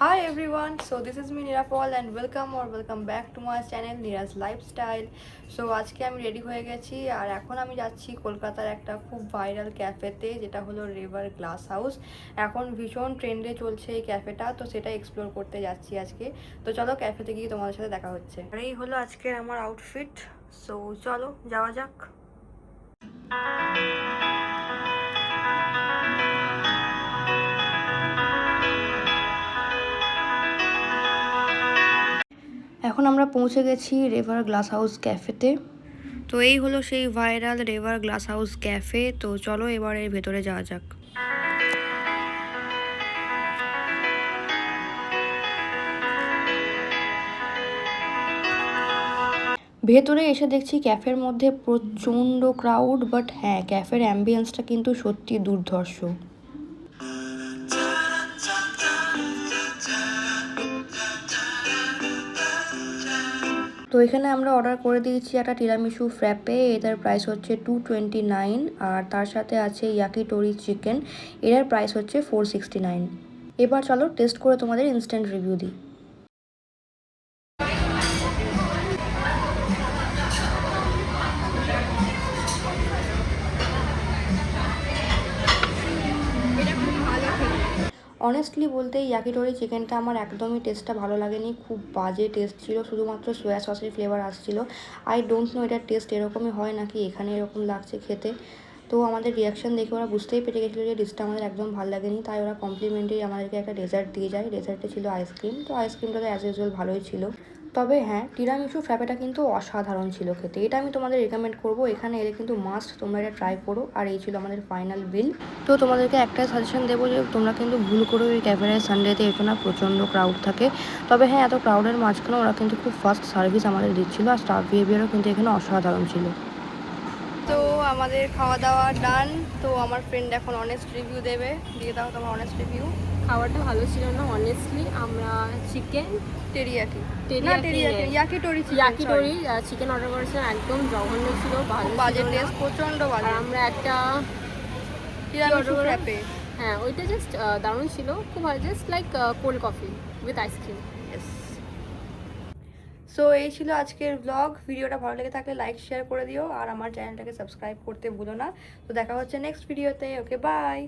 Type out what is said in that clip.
Hi everyone, so this is me Nirapol and welcome back to my channel Nira's Lifestyle. So আজকে আমি ready হয়ে গেছি আর এখন আমি যাচ্ছি কলকাতার একটা খুব ভাইরাল ক্যাফেতে, যেটা হলো রিভার গ্লাস হাউস। এখন ভীষণ ট্রেন্ডে চলছে এই ক্যাফেটা, তো সেটা এক্সপ্লোর করতে যাচ্ছি আজকে। তো চলো ক্যাফেতে গিয়ে তোমাদের সাথে দেখা হচ্ছে। আর এই হলো আজকের আমার আউটফিট, সো চলো যাওয়া যাক। এখন আমরা পৌঁছে গেছি রিভার গ্লাস হাউস ক্যাফেতে। তো এই হলো সেই viral river glass house cafe. তো চলো এবার এর ভেতরে যাওয়া যাক। ভেতরে এসে দেখছি ক্যাফের মধ্যে প্রচণ্ড ক্রাউড, বাট হ্যাঁ, ক্যাফের অ্যাম্বিয়েন্সটা কিন্তু সত্যি দুর্ধর্ষ। তো এখানে আমরা অর্ডার করে দিয়েছি একটা টিরামিসু ফ্র্যাপে। এটার প্রাইস হচ্ছে 229, আর তার সাথে আছে ইয়াকিটোরি চিকেন, এটার প্রাইস হচ্ছে 469। এবার চলো টেস্ট করে তোমাদের ইনস্ট্যান্ট রিভিউ দিই। অনেস্টলি বলতে ইয়াকিটোরি চিকেনটা আমার একদমই টেস্টটা ভালো লাগেনি, খুব বাজে টেস্ট ছিল, শুধুমাত্র সোয়া সসের ফ্লেভার আসছিলো। আই ডোন্ট নো এটার টেস্ট এরকমই হয় নাকি এখানে এরকম লাগছে খেতে। তো আমাদের রিয়াকশান দেখে ওরা বুঝতেই পেরে গেছিলো যে ডিশটা আমাদের একদম ভালো লাগেনি, তাই ওরা কমপ্লিমেন্টারি আমাদেরকে একটা ডেজার্ট দিয়ে যায়। ডেজার্টে ছিল আইসক্রিম, তো আইসক্রিমটা তো অ্যাজ ইউজুয়াল ভালোই ছিল। তবে হ্যাঁ, টিরামিসু ফ্র্যাপেটা কিন্তু অসাধারণ ছিল খেতে, এটা আমি তোমাদের রেকমেন্ড করবো। এখানে এলে কিন্তু মাস্ট তোমরা এটা ট্রাই করো। আর এই ছিল আমাদের ফাইনাল বিল। তো তোমাদেরকে একটাই সাজেশন দেবো যে তোমরা কিন্তু ভুল করে ওই ক্যাফেতে সানডেতে এসো না, প্রচণ্ড ক্রাউড থাকে। তবে হ্যাঁ, এত ক্রাউডের মাঝখানে ওরা কিন্তু খুব ফাস্ট সার্ভিস আমাদের দিচ্ছিলো, আর স্টাফ বিহেভিয়ারও কিন্তু এখানে অসাধারণ ছিল। তো আমাদের খাওয়া দাওয়া ডান। তো আমার ফ্রেন্ড এখন অনেস্ট রিভিউ দেবে। দিয়ে দাও তোমার অনেস্ট রিভিউ। খাবারটা ভালো ছিল না অনেস্টলি। আমরা চিকেন ইয়াকিটোরি চিকেন অর্ডার করেছিলাম, একদম জঘন্য ছিল, বাজে টেস্ট, প্রচণ্ড বাজে। আর আমরা একটা টিরামিসু ফ্র্যাপে, হ্যাঁ ওইটা জাস্ট দারুণ ছিল, খুব ভালো, just like cold coffee with ice cream. So এই ছিল আজকের ব্লগ। ভিডিওটা ভালো লেগে থাকলে লাইক শেয়ার করে দিও, আর আমার চ্যানেলটাকে সাবস্ক্রাইব করতে ভুলো না। তো দেখা হচ্ছে নেক্সট ভিডিওতে। ওকে, বাই।